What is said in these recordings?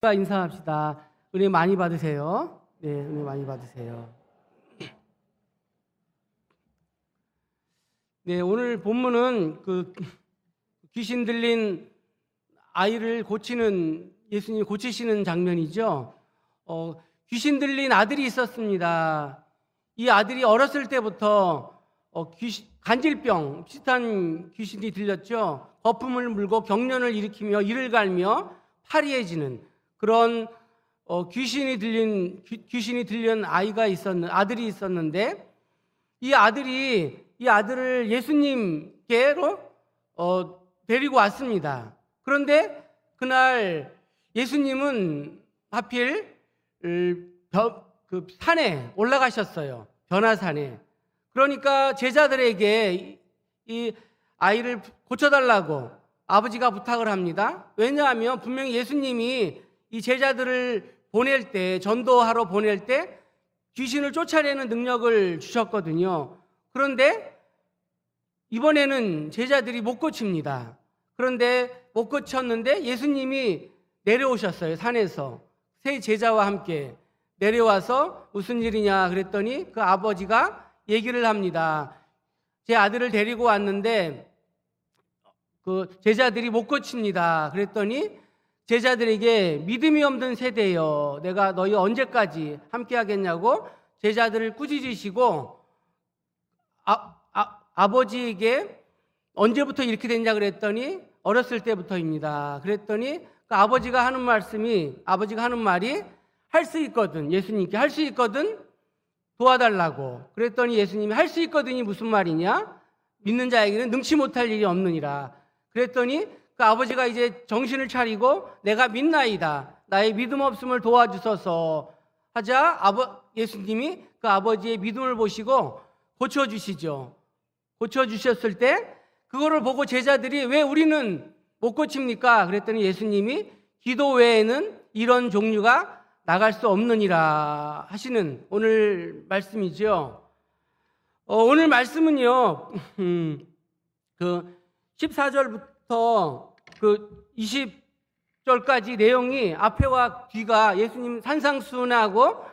인사합시다. 은혜 많이 받으세요. 네, 은혜 많이 받으세요. 네, 오늘 본문은 귀신 들린 아이를 고치는, 예수님이 고치시는 장면이죠. 귀신 들린 아들이 있었습니다. 이 아들이 어렸을 때부터 간질병, 비슷한 귀신이 들렸죠. 거품을 물고 경련을 일으키며 이를 갈며 파리해지는 그런 귀신이 들린 아들이 있었는데, 이 아들을 예수님께로 데리고 왔습니다. 그런데 그날 예수님은 하필 산에 올라가셨어요. 변화산에. 그러니까 제자들에게 이 아이를 고쳐달라고 아버지가 부탁을 합니다. 왜냐하면 분명히 예수님이 이 제자들을 전도하러 보낼 때 귀신을 쫓아내는 능력을 주셨거든요. 그런데 이번에는 제자들이 못 고칩니다. 그런데 못 고쳤는데 예수님이 내려오셨어요. 산에서 세 제자와 함께 내려와서 무슨 일이냐 그랬더니 그 아버지가 얘기를 합니다. 제 아들을 데리고 왔는데 제자들이 못 고칩니다. 그랬더니 제자들에게 믿음이 없는 세대여, 내가 너희 언제까지 함께 하겠냐고 제자들을 꾸짖으시고 아버지에게 언제부터 이렇게 됐냐 그랬더니 어렸을 때부터입니다. 그랬더니 그 아버지가 하는 말이 할 수 있거든, 예수님께 할 수 있거든 도와달라고. 그랬더니 예수님이 할 수 있거든이 무슨 말이냐? 믿는 자에게는 능치 못할 일이 없느니라. 그랬더니 그 아버지가 이제 정신을 차리고 내가 믿나이다, 나의 믿음 없음을 도와주소서 하자 예수님이 그 아버지의 믿음을 보시고 고쳐주시죠. 고쳐주셨을 때 그거를 보고 제자들이 왜 우리는 못 고칩니까? 그랬더니 예수님이 기도 외에는 이런 종류가 나갈 수 없느니라 하시는 오늘 말씀이죠. 오늘 말씀은요, 14절부터 20절까지 내용이 앞에와 뒤가 예수님 산상수훈하고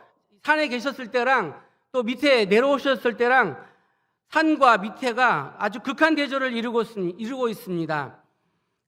산에 계셨을 때랑 또 밑에 내려오셨을 때랑 산과 밑에가 아주 극한 대조를 이루고 있습니다.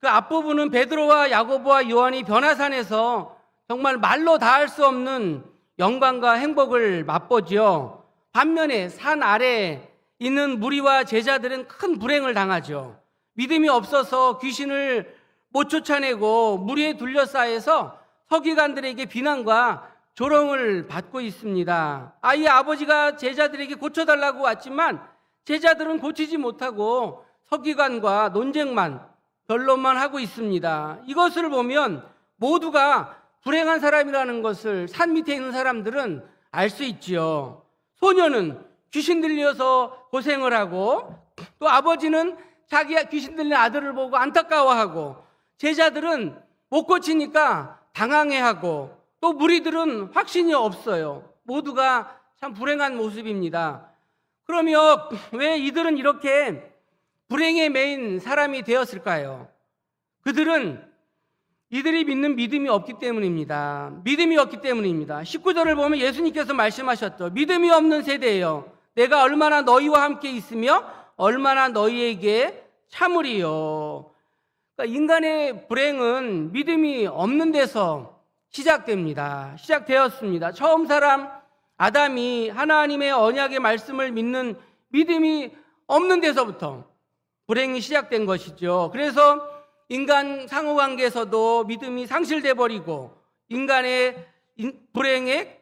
그 앞부분은 베드로와 야고보와 요한이 변화산에서 정말 말로 다 할 수 없는 영광과 행복을 맛보죠. 반면에 산 아래에 있는 무리와 제자들은 큰 불행을 당하죠. 믿음이 없어서 귀신을 못 쫓아내고 무리에 둘러싸여서 서기관들에게 비난과 조롱을 받고 있습니다. 이 아버지가 제자들에게 고쳐달라고 왔지만 제자들은 고치지 못하고 서기관과 논쟁만, 변론만 하고 있습니다. 이것을 보면 모두가 불행한 사람이라는 것을 산 밑에 있는 사람들은 알 수 있지요. 소녀는 귀신 들려서 고생을 하고, 또 아버지는 자기가 귀신 들린 아들을 보고 안타까워하고, 제자들은 못 고치니까 당황해하고, 또 무리들은 확신이 없어요. 모두가 참 불행한 모습입니다. 그러면 왜 이들은 이렇게 불행에 매인 사람이 되었을까요? 이들이 믿는 믿음이 없기 때문입니다. 믿음이 없기 때문입니다. 19절을 보면 예수님께서 말씀하셨죠. 믿음이 없는 세대예요. 내가 얼마나 너희와 함께 있으며 얼마나 너희에게 참으리요. 그러니까 인간의 불행은 믿음이 없는 데서 시작되었습니다. 처음 사람 아담이 하나님의 언약의 말씀을 믿는 믿음이 없는 데서부터 불행이 시작된 것이죠. 그래서 인간 상호관계에서도 믿음이 상실돼 버리고 인간은 불행의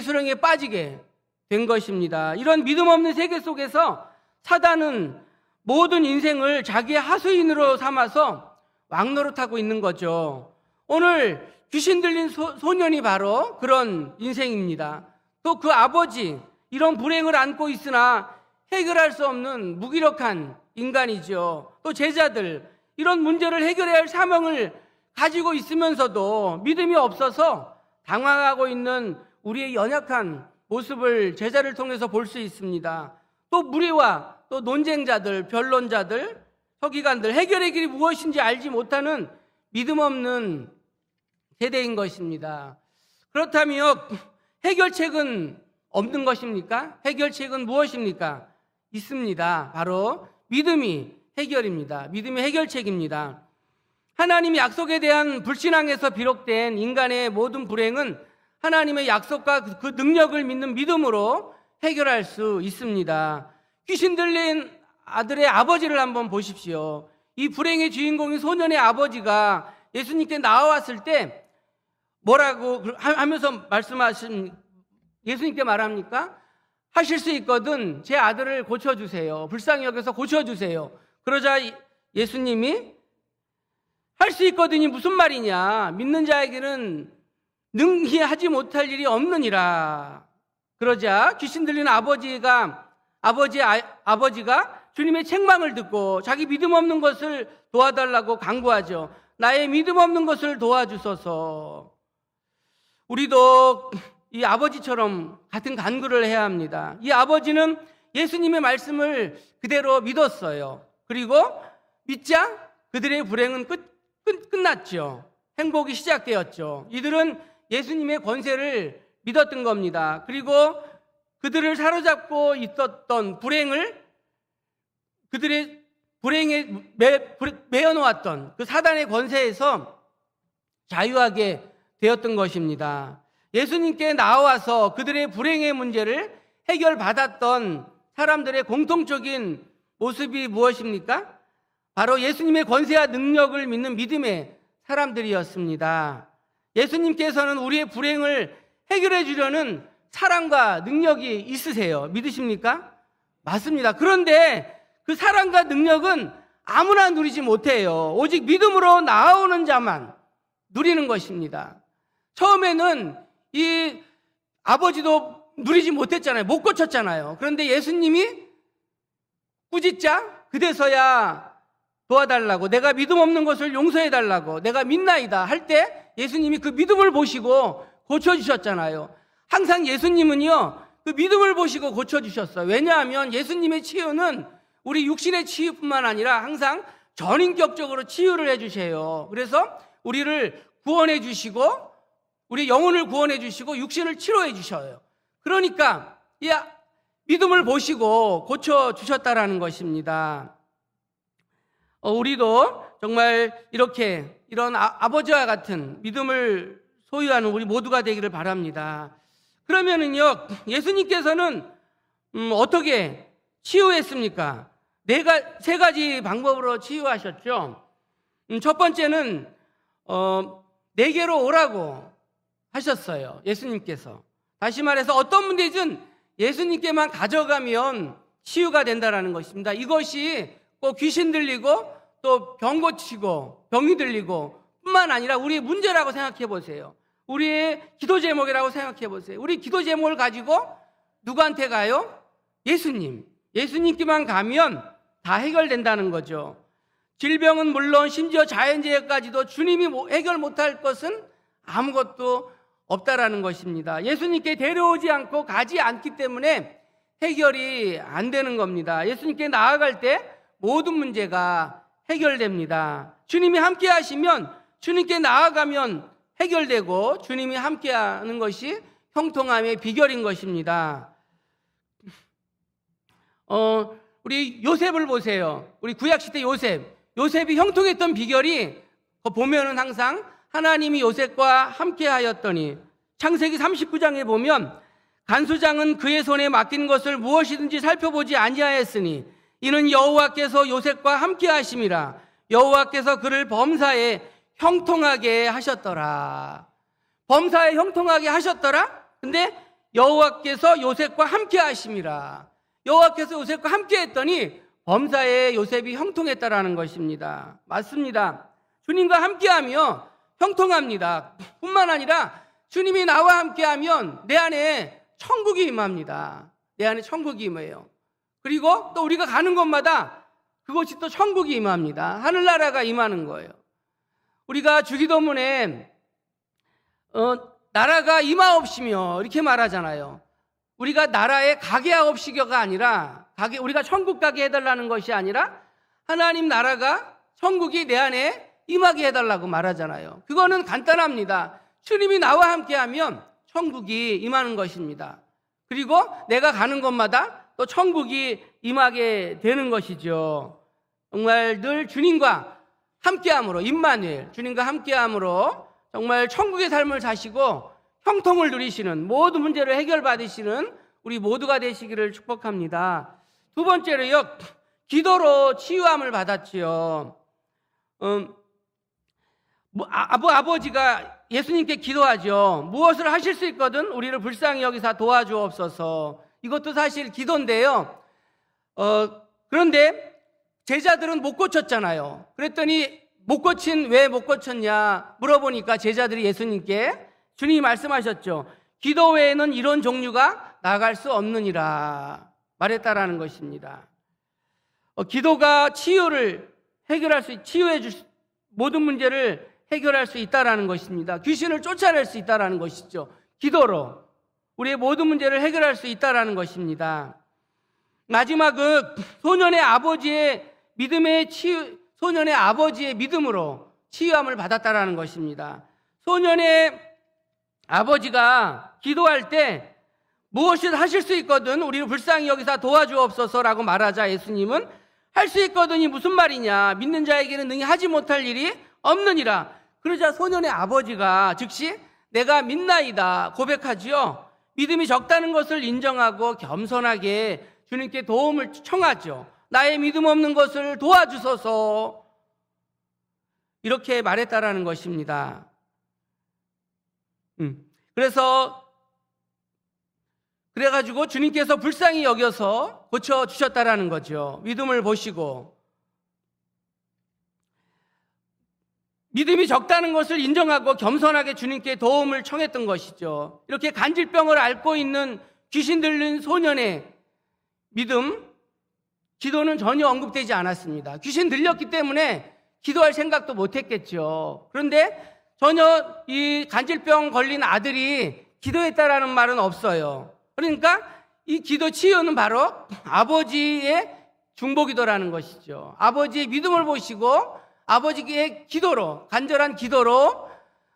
수렁에 빠지게 된 것입니다. 이런 믿음 없는 세계 속에서 사단은 모든 인생을 자기의 하수인으로 삼아서 왕노릇하고 있는 거죠. 오늘 귀신 들린 소년이 바로 그런 인생입니다. 또 그 아버지, 이런 불행을 안고 있으나 해결할 수 없는 무기력한 인간이죠. 또 제자들, 이런 문제를 해결해야 할 사명을 가지고 있으면서도 믿음이 없어서 당황하고 있는 우리의 연약한 모습을 제자를 통해서 볼 수 있습니다. 또 무리와 또 논쟁자들, 변론자들, 서기관들, 해결의 길이 무엇인지 알지 못하는 믿음 없는 세대인 것입니다. 그렇다면 해결책은 없는 것입니까? 해결책은 무엇입니까? 있습니다. 바로 믿음이 해결입니다. 믿음이 해결책입니다. 하나님의 약속에 대한 불신앙에서 비롯된 인간의 모든 불행은 하나님의 약속과 그 능력을 믿는 믿음으로 해결할 수 있습니다. 귀신 들린 아들의 아버지를 한번 보십시오. 이 불행의 주인공인 소년의 아버지가 예수님께 나와왔을 때 뭐라고 하면서 말씀하신, 예수님께 말합니까? 하실 수 있거든 제 아들을 고쳐주세요. 불쌍히 여겨서 고쳐주세요. 그러자 예수님이 할 수 있거든이 무슨 말이냐? 믿는 자에게는 능히 하지 못할 일이 없느니라. 그러자 귀신 들린 아버지가 주님의 책망을 듣고 자기 믿음 없는 것을 도와달라고 간구하죠. 나의 믿음 없는 것을 도와주소서. 우리도 이 아버지처럼 같은 간구를 해야 합니다. 이 아버지는 예수님의 말씀을 그대로 믿었어요. 그리고 믿자 그들의 불행은 끝났죠. 행복이 시작되었죠. 이들은 예수님의 권세를 믿었던 겁니다. 그리고 그들을 사로잡고 있었던 불행을, 그들의 불행에 매여놓았던 그 사단의 권세에서 자유하게 되었던 것입니다. 예수님께 나와서 그들의 불행의 문제를 해결받았던 사람들의 공통적인 모습이 무엇입니까? 바로 예수님의 권세와 능력을 믿는 믿음의 사람들이었습니다. 예수님께서는 우리의 불행을 해결해 주려는 사랑과 능력이 있으세요. 믿으십니까? 맞습니다. 그런데 그 사랑과 능력은 아무나 누리지 못해요. 오직 믿음으로 나아오는 자만 누리는 것입니다. 처음에는 이 아버지도 누리지 못했잖아요. 못 고쳤잖아요. 그런데 예수님이 꾸짖자 그대서야 도와달라고, 내가 믿음 없는 것을 용서해달라고, 내가 믿나이다 할 때 예수님이 그 믿음을 보시고 고쳐주셨잖아요. 항상 예수님은요 그 믿음을 보시고 고쳐주셨어요. 왜냐하면 예수님의 치유는 우리 육신의 치유뿐만 아니라 항상 전인격적으로 치유를 해주세요. 그래서 우리를 구원해 주시고 우리 영혼을 구원해 주시고 육신을 치료해 주셔요. 그러니까 이 믿음을 보시고 고쳐주셨다라는 것입니다. 우리도 정말 이런 아버지와 같은 믿음을 소유하는 우리 모두가 되기를 바랍니다. 그러면은요, 예수님께서는 어떻게 치유했습니까? 세 가지 방법으로 치유하셨죠. 첫 번째는 내게로 오라고 하셨어요. 예수님께서. 다시 말해서 어떤 문제든 예수님께만 가져가면 치유가 된다라는 것입니다. 이것이 꼭 귀신 들리고 또 병 고치고 병이 들리고 뿐만 아니라 우리의 문제라고 생각해 보세요. 우리의 기도 제목이라고 생각해 보세요. 우리 기도 제목을 가지고 누구한테 가요? 예수님께만 가면 다 해결된다는 거죠. 질병은 물론 심지어 자연재해까지도 주님이 해결 못할 것은 아무것도 없다라는 것입니다. 예수님께 데려오지 않고 가지 않기 때문에 해결이 안 되는 겁니다. 예수님께 나아갈 때 모든 문제가 해결됩니다. 주님이 함께 하시면, 주님께 나아가면 해결되고 주님이 함께 하는 것이 형통함의 비결인 것입니다. 우리 요셉을 보세요. 우리 구약시대 요셉이 형통했던 비결이 보면은 항상 하나님이 요셉과 함께 하였더니, 창세기 39장에 보면 간수장은 그의 손에 맡긴 것을 무엇이든지 살펴보지 아니하였으니 이는 여호와께서 요셉과 함께 하심이라. 여호와께서 그를 범사에 형통하게 하셨더라. 범사에 형통하게 하셨더라? 근데 여호와께서 요셉과 함께 하심이라. 여호와께서 요셉과 함께 했더니 범사에 요셉이 형통했다라는 것입니다. 맞습니다. 주님과 함께하며 형통합니다. 뿐만 아니라 주님이 나와 함께하면 내 안에 천국이 임합니다. 내 안에 천국이 임해요. 그리고 또 우리가 가는 곳마다 그곳이 또 천국이 임합니다. 하늘나라가 임하는 거예요. 우리가 주기도문에 나라가 임하옵시며 이렇게 말하잖아요. 우리가 나라에 가게 하옵시겨가 아니라 우리가 천국 가게 해달라는 것이 아니라 하나님 나라가, 천국이 내 안에 임하게 해달라고 말하잖아요. 그거는 간단합니다. 주님이 나와 함께하면 천국이 임하는 것입니다. 그리고 내가 가는 곳마다 또 천국이 임하게 되는 것이죠. 정말 늘 주님과 함께함으로, 임마누엘, 주님과 함께함으로 정말 천국의 삶을 사시고 형통을 누리시는, 모든 문제를 해결받으시는 우리 모두가 되시기를 축복합니다. 두 번째로요, 기도로 치유함을 받았지요. 아버지가 예수님께 기도하죠. 무엇을 하실 수 있거든 우리를 불쌍히 여기사 도와주옵소서. 이것도 사실 기도인데요. 그런데 제자들은 못 고쳤잖아요. 그랬더니 왜 못 고쳤냐 물어보니까 제자들이 예수님께, 주님이 말씀하셨죠. 기도 외에는 이런 종류가 나갈 수 없느니라 말했다라는 것입니다. 기도가 치유해 줄 모든 문제를 해결할 수 있다라는 것입니다. 귀신을 쫓아낼 수 있다라는 것이죠. 기도로 우리의 모든 문제를 해결할 수 있다라는 것입니다. 마지막은 소년의 아버지의 믿음으로 치유함을 받았다라는 것입니다. 소년의 아버지가 기도할 때 무엇을 하실 수 있거든 우리를 불쌍히 여기사 도와주옵소서라고 말하자 예수님은 할 수 있거든이 무슨 말이냐, 믿는 자에게는 능히 하지 못할 일이 없느니라. 그러자 소년의 아버지가 즉시 내가 믿나이다 고백하지요. 믿음이 적다는 것을 인정하고 겸손하게 주님께 도움을 청하죠. 나의 믿음 없는 것을 도와주소서, 이렇게 말했다라는 것입니다. 그래가지고 주님께서 불쌍히 여겨서 고쳐주셨다라는 거죠. 믿음을 보시고 믿음이 적다는 것을 인정하고 겸손하게 주님께 도움을 청했던 것이죠. 이렇게 간질병을 앓고 있는 귀신 들린 소년의 믿음, 기도는 전혀 언급되지 않았습니다. 귀신 들렸기 때문에 기도할 생각도 못했겠죠. 그런데 전혀 이 간질병 걸린 아들이 기도했다라는 말은 없어요. 그러니까 이 기도 치유는 바로 아버지의 중보기도라는 것이죠. 아버지의 믿음을 보시고 아버지의 기도로, 간절한 기도로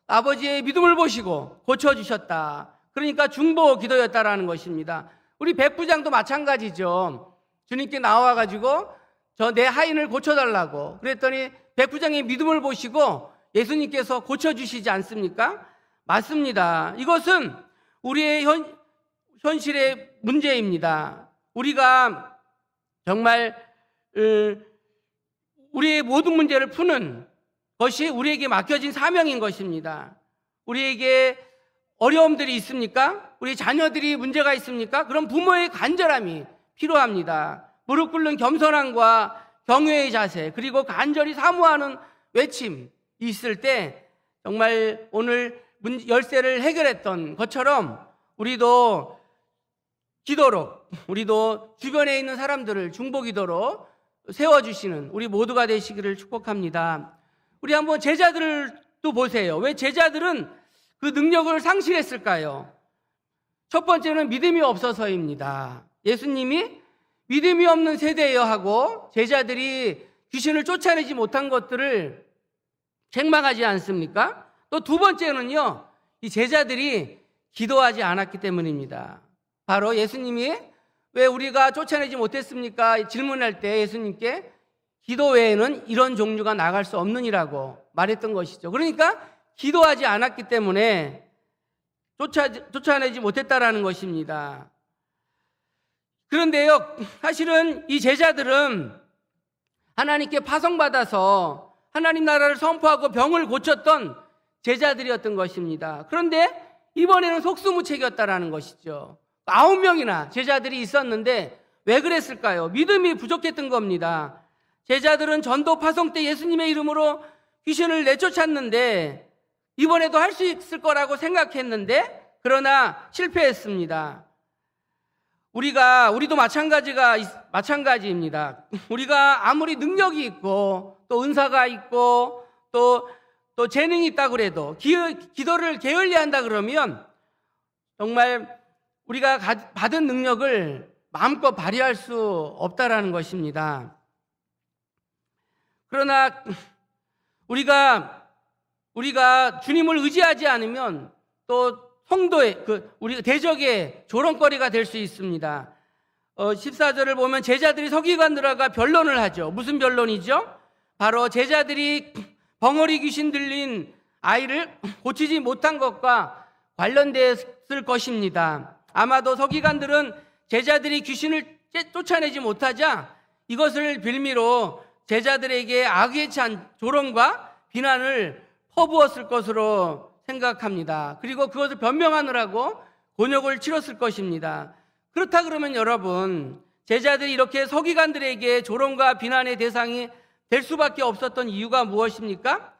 아버지의 믿음을 보시고 고쳐주셨다. 그러니까 중보 기도였다라는 것입니다. 우리 백부장도 마찬가지죠. 주님께 나와가지고 내 하인을 고쳐달라고 그랬더니 백부장의 믿음을 보시고 예수님께서 고쳐주시지 않습니까? 맞습니다. 이것은 우리의 현실의 문제입니다. 우리가 정말 우리의 모든 문제를 푸는 것이 우리에게 맡겨진 사명인 것입니다. 우리에게 어려움들이 있습니까? 우리 자녀들이 문제가 있습니까? 그럼 부모의 간절함이 필요합니다. 무릎 꿇는 겸손함과 경외의 자세, 그리고 간절히 사모하는 외침이 있을 때 정말 오늘 열쇠를 해결했던 것처럼 우리도 주변에 있는 사람들을 중보기도로 세워주시는 우리 모두가 되시기를 축복합니다. 우리 한번 제자들도 보세요. 왜 제자들은 그 능력을 상실했을까요? 첫 번째는 믿음이 없어서입니다. 예수님이 믿음이 없는 세대여 하고 제자들이 귀신을 쫓아내지 못한 것들을 책망하지 않습니까? 또 두 번째는요, 이 제자들이 기도하지 않았기 때문입니다. 바로 예수님이 왜 우리가 쫓아내지 못했습니까? 질문할 때 예수님께 기도 외에는 이런 종류가 나갈 수 없느니라고 말했던 것이죠. 그러니까 기도하지 않았기 때문에 쫓아내지 못했다라는 것입니다. 그런데요, 사실은 이 제자들은 하나님께 파송받아서 하나님 나라를 선포하고 병을 고쳤던 제자들이었던 것입니다. 그런데 이번에는 속수무책이었다라는 것이죠. 9명이나 제자들이 있었는데 왜 그랬을까요? 믿음이 부족했던 겁니다. 제자들은 전도 파송 때 예수님의 이름으로 귀신을 내쫓았는데 이번에도 할 수 있을 거라고 생각했는데 그러나 실패했습니다. 우리도 마찬가지입니다. 우리가 아무리 능력이 있고 또 은사가 있고 또 재능이 있다고 그래도 기도를 게을리한다 그러면 정말 우리가 받은 능력을 마음껏 발휘할 수 없다라는 것입니다. 그러나 우리가 주님을 의지하지 않으면 또 성도의 우리 대적의 조롱거리가 될 수 있습니다. 14절을 보면 제자들이 서기관들과 변론을 하죠. 무슨 변론이죠? 바로 제자들이 벙어리 귀신 들린 아이를 고치지 못한 것과 관련됐을 것입니다. 아마도 서기관들은 제자들이 귀신을 쫓아내지 못하자 이것을 빌미로 제자들에게 악에 찬 조롱과 비난을 퍼부었을 것으로 생각합니다. 그리고 그것을 변명하느라고 곤욕을 치렀을 것입니다. 그렇다 그러면 여러분, 제자들이 이렇게 서기관들에게 조롱과 비난의 대상이 될 수밖에 없었던 이유가 무엇입니까?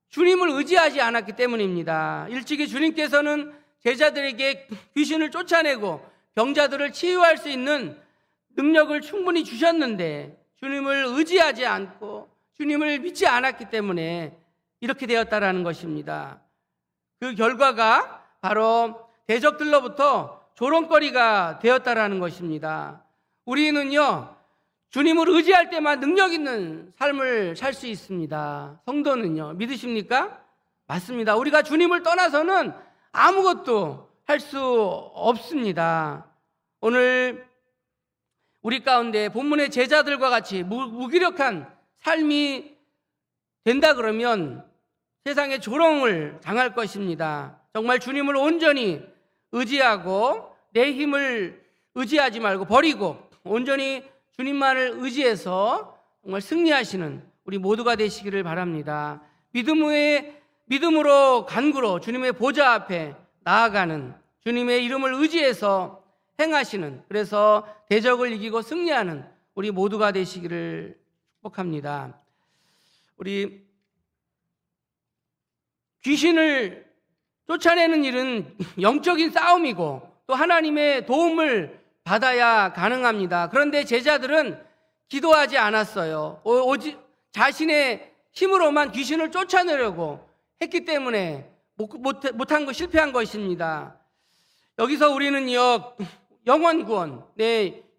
주님을 의지하지 않았기 때문입니다. 일찍이 주님께서는 제자들에게 귀신을 쫓아내고 병자들을 치유할 수 있는 능력을 충분히 주셨는데 주님을 의지하지 않고 주님을 믿지 않았기 때문에 이렇게 되었다라는 것입니다. 그 결과가 바로 대적들로부터 조롱거리가 되었다라는 것입니다. 우리는요, 주님을 의지할 때만 능력 있는 삶을 살 수 있습니다. 성도는요, 믿으십니까? 맞습니다. 우리가 주님을 떠나서는 아무것도 할 수 없습니다. 오늘 우리 가운데 본문의 제자들과 같이 무기력한 삶이 된다 그러면 세상에 조롱을 당할 것입니다. 정말 주님을 온전히 의지하고 내 힘을 의지하지 말고 버리고 온전히 주님만을 의지해서 정말 승리하시는 우리 모두가 되시기를 바랍니다. 믿음으로 간구로 주님의 보좌 앞에 나아가는, 주님의 이름을 의지해서 행하시는, 그래서 대적을 이기고 승리하는 우리 모두가 되시기를 축복합니다. 우리 귀신을 쫓아내는 일은 영적인 싸움이고 또 하나님의 도움을 받아야 가능합니다. 그런데 제자들은 기도하지 않았어요. 오직 자신의 힘으로만 귀신을 쫓아내려고 했기 때문에 못한 거, 실패한 것입니다. 여기서 우리는요, 영원 구원,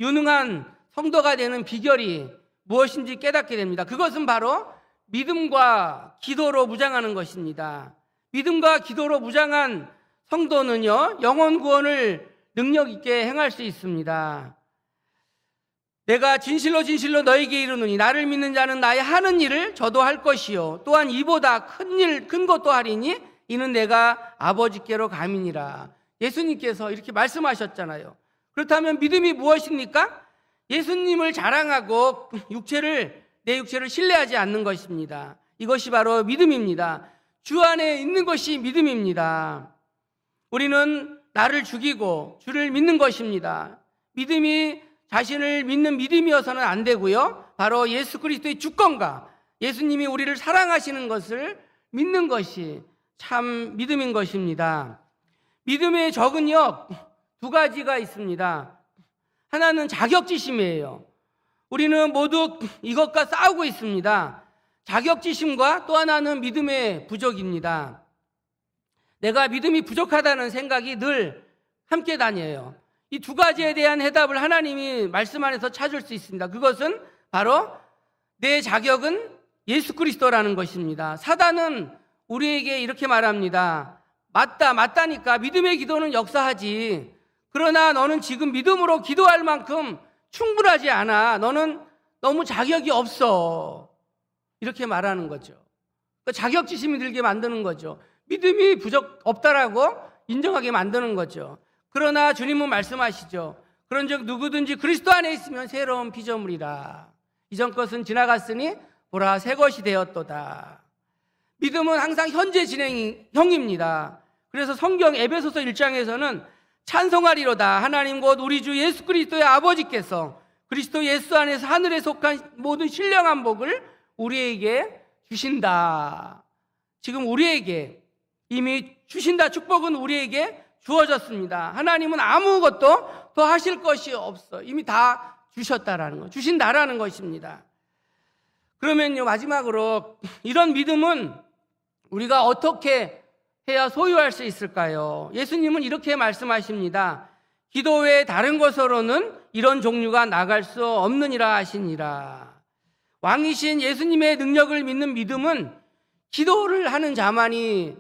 유능한 성도가 되는 비결이 무엇인지 깨닫게 됩니다. 그것은 바로 믿음과 기도로 무장하는 것입니다. 믿음과 기도로 무장한 성도는요, 영원 구원을 능력 있게 행할 수 있습니다. 내가 진실로 너에게 이르노니 나를 믿는 자는 나의 하는 일을 저도 할 것이요 또한 이보다 큰 것도 하리니 이는 내가 아버지께로 감이니라. 예수님께서 이렇게 말씀하셨잖아요. 그렇다면 믿음이 무엇입니까? 예수님을 자랑하고 내 육체를 신뢰하지 않는 것입니다. 이것이 바로 믿음입니다. 주 안에 있는 것이 믿음입니다. 우리는 나를 죽이고 주를 믿는 것입니다. 믿음이 자신을 믿는 믿음이어서는 안 되고요, 바로 예수 그리스도의 주권과 예수님이 우리를 사랑하시는 것을 믿는 것이 참 믿음인 것입니다. 믿음의 적은요, 두 가지가 있습니다. 하나는 자격지심이에요. 우리는 모두 이것과 싸우고 있습니다. 자격지심과 또 하나는 믿음의 부족입니다. 내가 믿음이 부족하다는 생각이 늘 함께 다녀요. 이 두 가지에 대한 해답을 하나님이 말씀 안에서 찾을 수 있습니다. 그것은 바로 내 자격은 예수 그리스도라는 것입니다. 사단은 우리에게 이렇게 말합니다. 맞다니까 믿음의 기도는 역사하지. 그러나 너는 지금 믿음으로 기도할 만큼 충분하지 않아. 너는 너무 자격이 없어. 이렇게 말하는 거죠. 자격지심이 들게 만드는 거죠. 믿음이 없다라고 인정하게 만드는 거죠. 그러나 주님은 말씀하시죠. 그런즉 누구든지 그리스도 안에 있으면 새로운 피조물이라. 이전 것은 지나갔으니 보라 새 것이 되었도다. 믿음은 항상 현재 진행형입니다. 그래서 성경 에베소서 1장에서는 찬송하리로다. 하나님 곧 우리 주 예수 그리스도의 아버지께서 그리스도 예수 안에서 하늘에 속한 모든 신령한 복을 우리에게 주신다. 지금 우리에게 이미 주신다. 축복은 우리에게 주어졌습니다. 하나님은 아무것도 더 하실 것이 없어. 이미 다 주셨다라는 거, 주신다라는 것입니다. 그러면요, 마지막으로 이런 믿음은 우리가 어떻게 해야 소유할 수 있을까요? 예수님은 이렇게 말씀하십니다. 기도 외에 다른 것으로는 이런 종류가 나갈 수 없느니라 하시니라. 왕이신 예수님의 능력을 믿는 믿음은 기도를 하는 자만이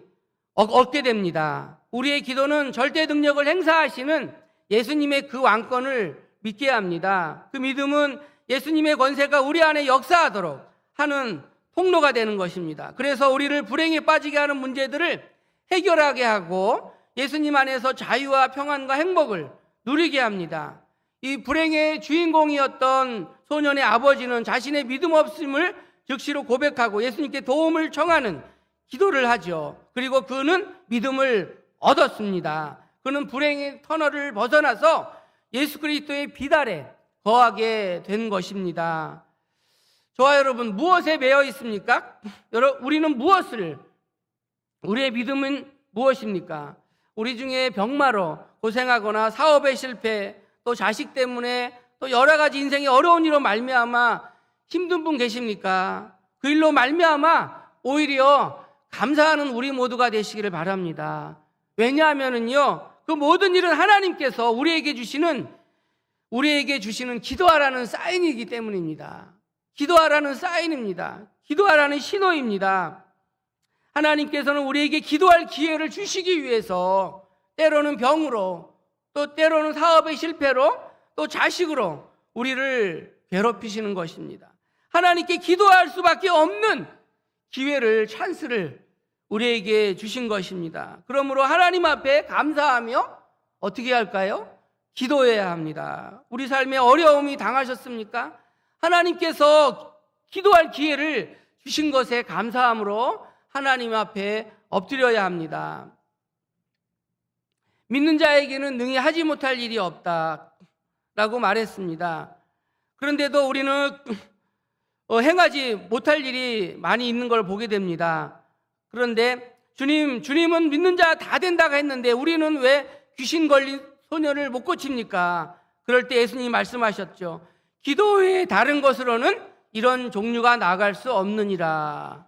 얻게 됩니다. 우리의 기도는 절대 능력을 행사하시는 예수님의 그 왕권을 믿게 합니다. 그 믿음은 예수님의 권세가 우리 안에 역사하도록 하는 통로가 되는 것입니다. 그래서 우리를 불행에 빠지게 하는 문제들을 해결하게 하고 예수님 안에서 자유와 평안과 행복을 누리게 합니다. 이 불행의 주인공이었던 소년의 아버지는 자신의 믿음 없음을 즉시로 고백하고 예수님께 도움을 청하는 기도를 하죠. 그리고 그는 믿음을 얻었습니다. 그는 불행의 터널을 벗어나서 예수 그리스도의 빛 아래 거하게 된 것입니다. 저와 여러분, 무엇에 매여 있습니까? 우리는 우리의 믿음은 무엇입니까? 우리 중에 병마로 고생하거나 사업의 실패, 또 자식 때문에 또 여러 가지 인생의 어려운 일로 말미암아 힘든 분 계십니까? 그 일로 말미암아 오히려 감사하는 우리 모두가 되시기를 바랍니다. 왜냐하면은요, 그 모든 일은 하나님께서 우리에게 주시는 기도하라는 사인이기 때문입니다. 기도하라는 사인입니다. 기도하라는 신호입니다. 하나님께서는 우리에게 기도할 기회를 주시기 위해서 때로는 병으로, 또 때로는 사업의 실패로, 또 자식으로 우리를 괴롭히시는 것입니다. 하나님께 기도할 수밖에 없는 기회를, 찬스를 우리에게 주신 것입니다. 그러므로 하나님 앞에 감사하며 어떻게 할까요? 기도해야 합니다. 우리 삶에 어려움이 당하셨습니까? 하나님께서 기도할 기회를 주신 것에 감사함으로 하나님 앞에 엎드려야 합니다. 믿는 자에게는 능히 하지 못할 일이 없다라고 말했습니다. 그런데도 우리는 행하지 못할 일이 많이 있는 걸 보게 됩니다. 그런데 주님은 믿는 자 다 된다고 했는데 우리는 왜 귀신 걸린 소년을 못 고칩니까? 그럴 때 예수님이 말씀하셨죠. 기도 외에 다른 것으로는 이런 종류가 나갈 수 없느니라.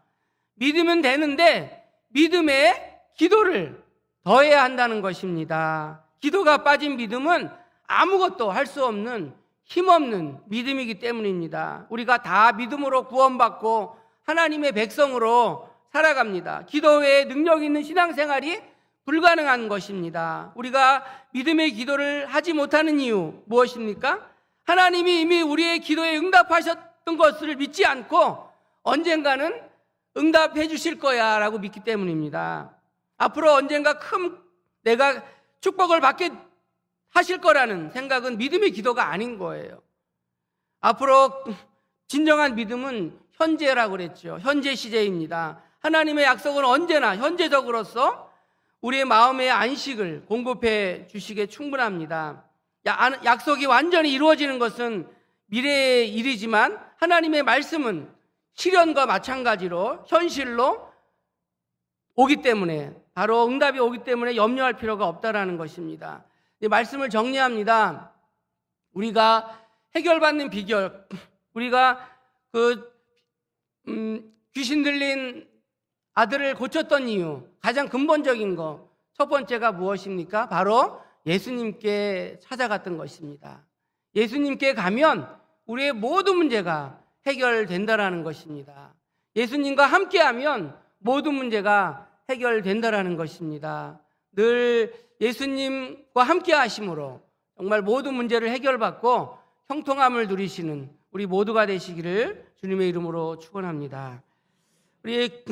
믿으면 되는데 믿음에 기도를 더해야 한다는 것입니다. 기도가 빠진 믿음은 아무것도 할 수 없는 힘없는 믿음이기 때문입니다. 우리가 다 믿음으로 구원받고 하나님의 백성으로 살아갑니다. 기도 외에 능력 있는 신앙생활이 불가능한 것입니다. 우리가 믿음의 기도를 하지 못하는 이유 무엇입니까? 하나님이 이미 우리의 기도에 응답하셨던 것을 믿지 않고 언젠가는 응답해 주실 거야 라고 믿기 때문입니다. 앞으로 언젠가 내가 축복을 받게 하실 거라는 생각은 믿음의 기도가 아닌 거예요. 앞으로 진정한 믿음은 현재라고 그랬죠. 현재 시제입니다. 하나님의 약속은 언제나 현재적으로서 우리의 마음의 안식을 공급해 주시기에 충분합니다. 약속이 완전히 이루어지는 것은 미래의 일이지만 하나님의 말씀은 실현과 마찬가지로 현실로 오기 때문에, 바로 응답이 오기 때문에 염려할 필요가 없다라는 것입니다. 말씀을 정리합니다. 우리가 해결받는 비결, 우리가 귀신 들린 아들을 고쳤던 이유, 가장 근본적인 거, 첫 번째가 무엇입니까? 바로 예수님께 찾아갔던 것입니다. 예수님께 가면 우리의 모든 문제가 해결된다라는 것입니다. 예수님과 함께하면 모든 문제가 해결된다라는 것입니다. 늘 예수님과 함께 하심으로 정말 모든 문제를 해결받고 형통함을 누리시는 우리 모두가 되시기를 주님의 이름으로 축원합니다. 우리